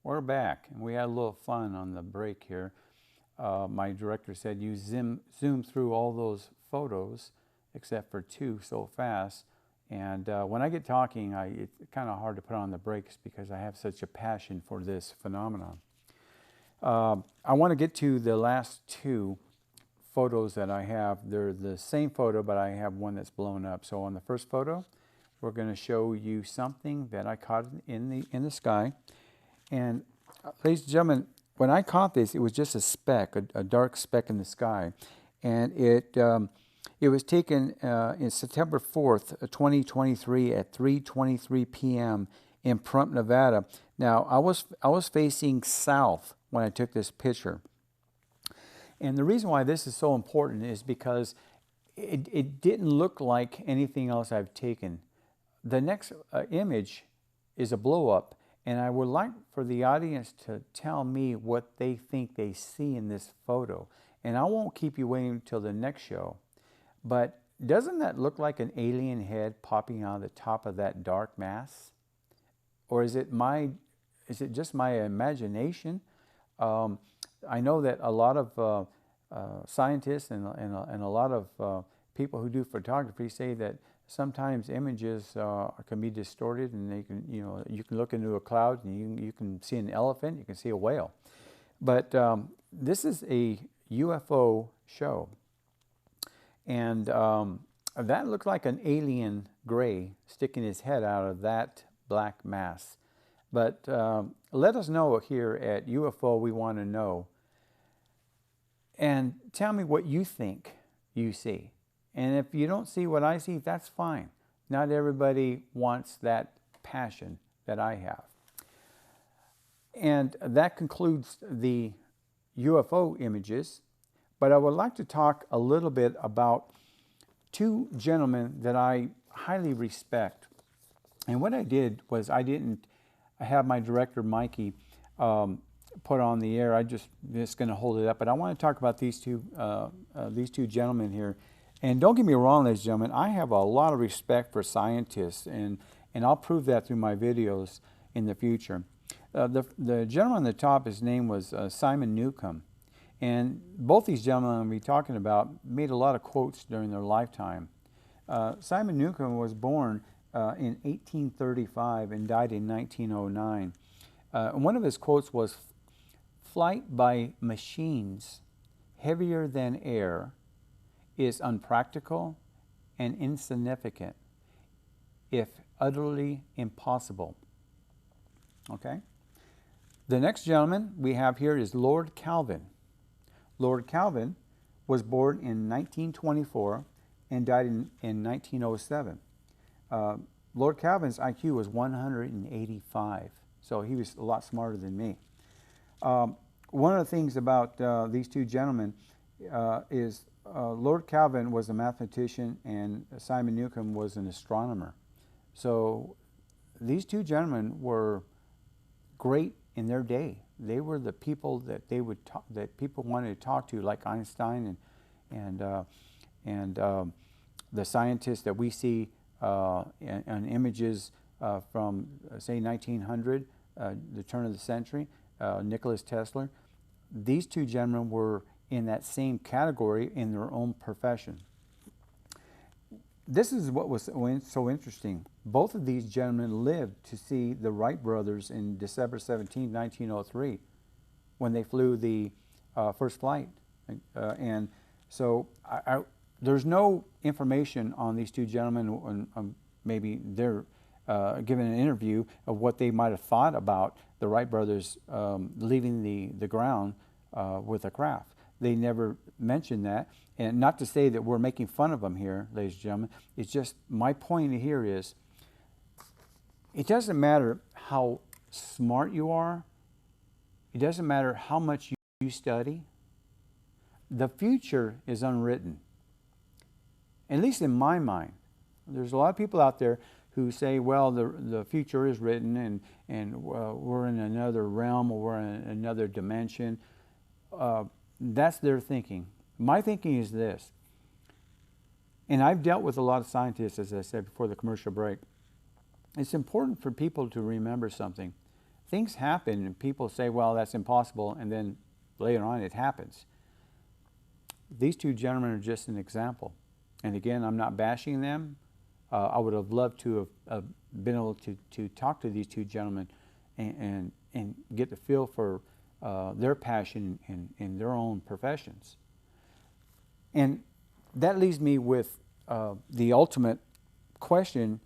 We're back, and we had a little fun on the break here. My director said you zoom through all those photos, except for two, so fast. And when I get talking, it's kind of hard to put on the brakes because I have such a passion for this phenomenon. I want to get to the last two photos that I have. They're the same photo, but I have one that's blown up. So on the first photo, we're going to show you something that I caught in the sky. And ladies and gentlemen, when I caught this, it was just a speck, a dark speck in the sky. And it was taken in September 4th, 2023 at 3:23 p.m. in Pahrump, Nevada. Now, I was facing south when I took this picture. And the reason why this is so important is because it didn't look like anything else I've taken. The next image is a blow-up. And I would like for the audience to tell me what they think they see in this photo. And I won't keep you waiting until the next show. But doesn't that look like an alien head popping out of the top of that dark mass? Or is it just my imagination? I know that a lot of scientists and a lot of people who do photography say that sometimes images can be distorted, and they can, you can look into a cloud and you can see an elephant, you can see a whale. But this is a UFO show, and that looked like an alien gray sticking his head out of that black mass. But let us know here at UFO We Want to Know, and tell me what you think you see. And if you don't see what I see, that's fine. Not everybody wants that passion that I have. And that concludes the UFO images. But I would like to talk a little bit about two gentlemen that I highly respect. And what I did was I didn't have my director, Mikey, put on the air. I'm just going to hold it up. But I want to talk about these two gentlemen here. And don't get me wrong, ladies and gentlemen, I have a lot of respect for scientists, and I'll prove that through my videos in the future. The gentleman on the top, his name was Simon Newcomb. And both these gentlemen I'm talking about made a lot of quotes during their lifetime. Simon Newcomb was born in 1835 and died in 1909. And one of his quotes was, "Flight by machines heavier than air is unpractical and insignificant, if utterly impossible." Okay? The next gentleman we have here is Lord Kelvin. Lord Kelvin was born in 1924 and died in 1907. Lord Kelvin's IQ was 185, so he was a lot smarter than me. One of the things about these two gentlemen is Lord Kelvin was a mathematician and Simon Newcomb was an astronomer. So these two gentlemen were great in their day. They were the people that that people wanted to talk to, like Einstein and the scientists that we see on images from, say, 1900, the turn of the century, Nicholas Tesla. These two gentlemen were in that same category in their own profession. This is what was so interesting. Both of these gentlemen lived to see the Wright brothers in December 17, 1903, when they flew the first flight. And so there's no information on these two gentlemen, maybe they're given an interview of what they might have thought about the Wright brothers leaving the ground with a craft. They never mentioned that. And not to say that we're making fun of them here, ladies and gentlemen. It's just, my point here is, it doesn't matter how smart you are. It doesn't matter how much you study. The future is unwritten. At least in my mind. There's a lot of people out there who say, well, the future is written, and we're in another realm, or we're in another dimension. That's their thinking. My thinking is this, and I've dealt with a lot of scientists, as I said before the commercial break. It's important for people to remember something. things happen and people say, well, that's impossible, and then later on it happens. These two gentlemen are just an example. And again, I'm not bashing them. I would have loved to have been able to talk to these two gentlemen and get the feel for their passion in their own professions. And that leaves me with the ultimate question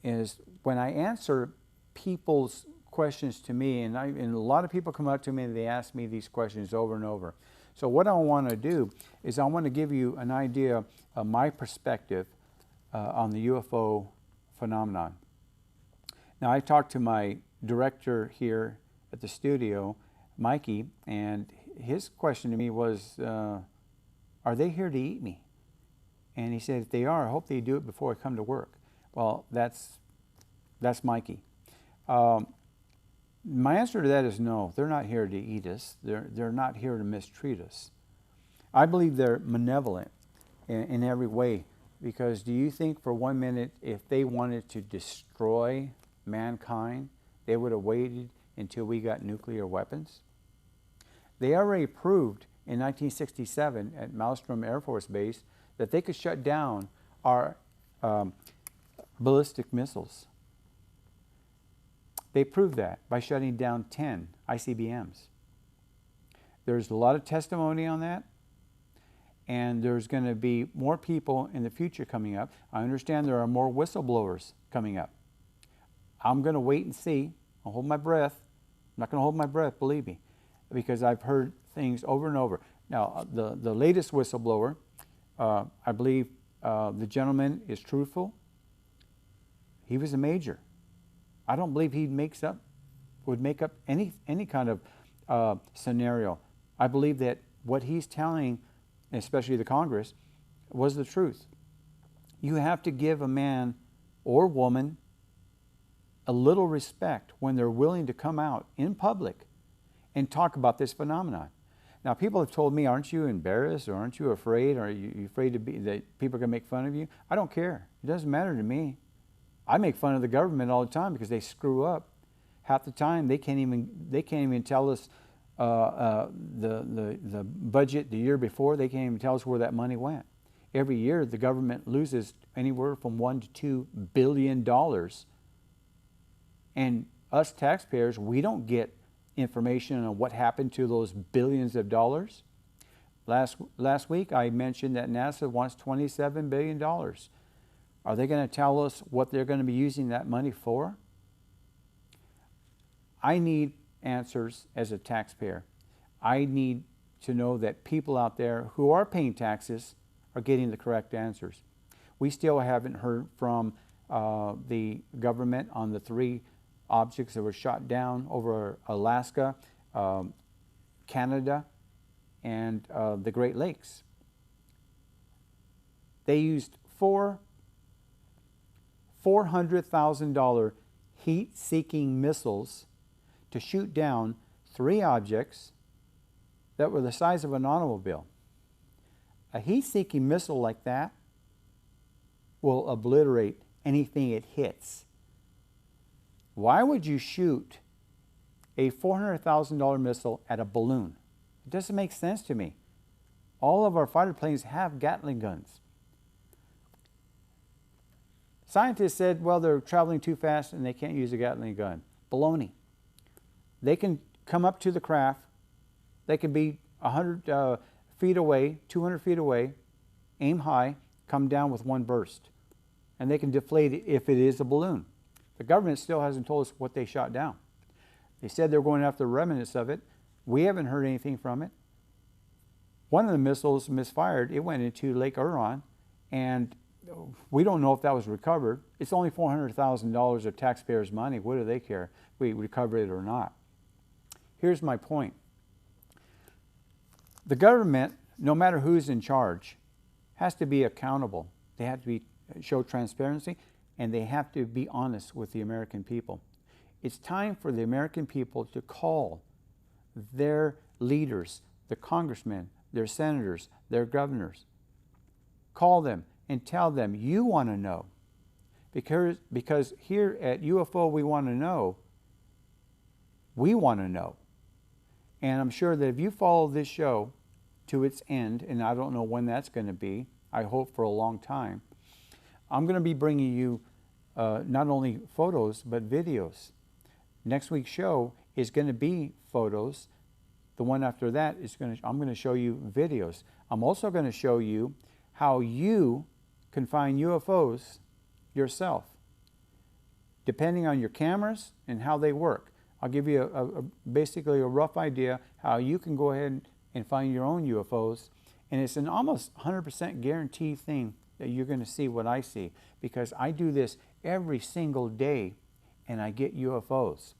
is, when I answer people's questions to me, and a lot of people come up to me and they ask me these questions over and over. So what I want to do is I want to give you an idea of my perspective on the UFO phenomenon. Now, I talked to my director here at the studio, Mikey, and his question to me was, are they here to eat me? And he said, if they are, I hope they do it before I come to work. Well, that's Mikey. My answer to that is no, they're not here to eat us. They're not here to mistreat us. I believe they're malevolent in every way, because do you think for 1 minute if they wanted to destroy mankind, they would have waited until we got nuclear weapons? They already proved in 1967 at Malmstrom Air Force Base that they could shut down our ballistic missiles. They proved that by shutting down 10 ICBMs. There's a lot of testimony on that, and there's going to be more people in the future coming up. I understand there are more whistleblowers coming up. I'm going to wait and see. I'll hold my breath. I'm not going to hold my breath, believe me, because I've heard things over and over. Now, the latest whistleblower, I believe the gentleman is truthful. He was a major. I don't believe he would make up any kind of scenario. I believe that what he's telling, especially the Congress, was the truth. You have to give a man or woman a little respect when they're willing to come out in public and talk about this phenomenon. Now, people have told me, aren't you embarrassed, or aren't you afraid, or are you afraid that people are going to make fun of you? I don't care. It doesn't matter to me. I make fun of the government all the time because they screw up. Half the time they can't even tell us the budget the year before. They can't even tell us where that money went. Every year the government loses anywhere from $1 to $2 billion, and us taxpayers, we don't get information on what happened to those billions of dollars. Last week I mentioned that NASA wants $27 billion. Are they going to tell us what they're going to be using that money for? I need answers as a taxpayer. I need to know that people out there who are paying taxes are getting the correct answers. We still haven't heard from the government on the 3 objects that were shot down over Alaska, Canada, and the Great Lakes. They used $400,000 heat-seeking missiles to shoot down 3 objects that were the size of an automobile. A heat-seeking missile like that will obliterate anything it hits. Why would you shoot a $400,000 missile at a balloon? It doesn't make sense to me. All of our fighter planes have Gatling guns. Scientists said, well, they're traveling too fast and they can't use a Gatling gun. Baloney. They can come up to the craft. They can be 100 feet away, 200 feet away, aim high, come down with one burst. And they can deflate it if it is a balloon. The government still hasn't told us what they shot down. They said they're going after the remnants of it. We haven't heard anything from it. One of the missiles misfired. It went into Lake Huron, and we don't know if that was recovered. It's only $400,000 of taxpayers' money. What do they care if we recover it or not? Here's my point. The government, no matter who's in charge, has to be accountable. They have to show transparency, and they have to be honest with the American people. It's time for the American people to call their leaders, the congressmen, their senators, their governors. Call them and tell them you want to know. Because here at UFO we want to know, We want to know. And I'm sure that if you follow this show to its end, and I don't know when that's going to be, I hope for a long time, I'm going to be bringing you not only photos, but videos. Next week's show is going to be photos. The one after that is I'm going to show you videos. I'm also going to show you how you can find UFOs yourself, depending on your cameras and how they work. I'll give you basically a rough idea how you can go ahead and find your own UFOs. And it's an almost 100% guaranteed thing that you're going to see what I see, because I do this every single day and I get UFOs.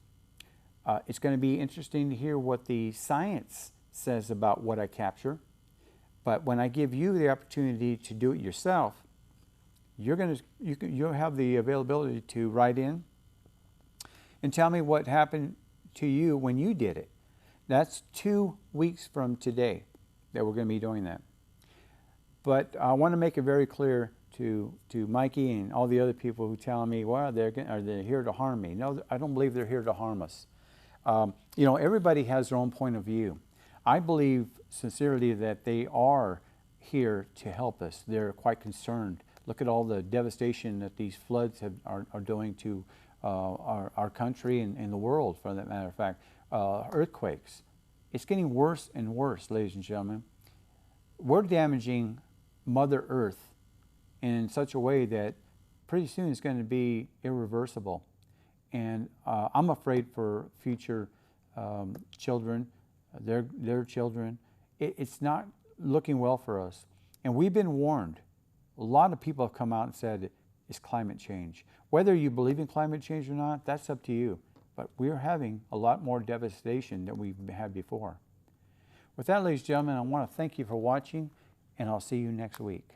It's going to be interesting to hear what the science says about what I capture. But when I give you the opportunity to do it yourself, you'll have the availability to write in and tell me what happened to you when you did it. That's 2 weeks from today that we're going to be doing that. But I want to make it very clear to Mikey and all the other people who tell me, well, are they here to harm me? No, I don't believe they're here to harm us. You know, everybody has their own point of view. I believe sincerely that they are here to help us. They're quite concerned. Look at all the devastation that these floods are doing to our country and the world, for that matter of fact. Earthquakes. It's getting worse and worse, ladies and gentlemen. We're damaging Mother Earth in such a way that pretty soon it's going to be irreversible. And I'm afraid for future children, their children. It's not looking well for us. And we've been warned. A lot of people have come out and said it's climate change. Whether you believe in climate change or not, that's up to you. But we're having a lot more devastation than we've had before. With that, ladies and gentlemen, I want to thank you for watching, and I'll see you next week.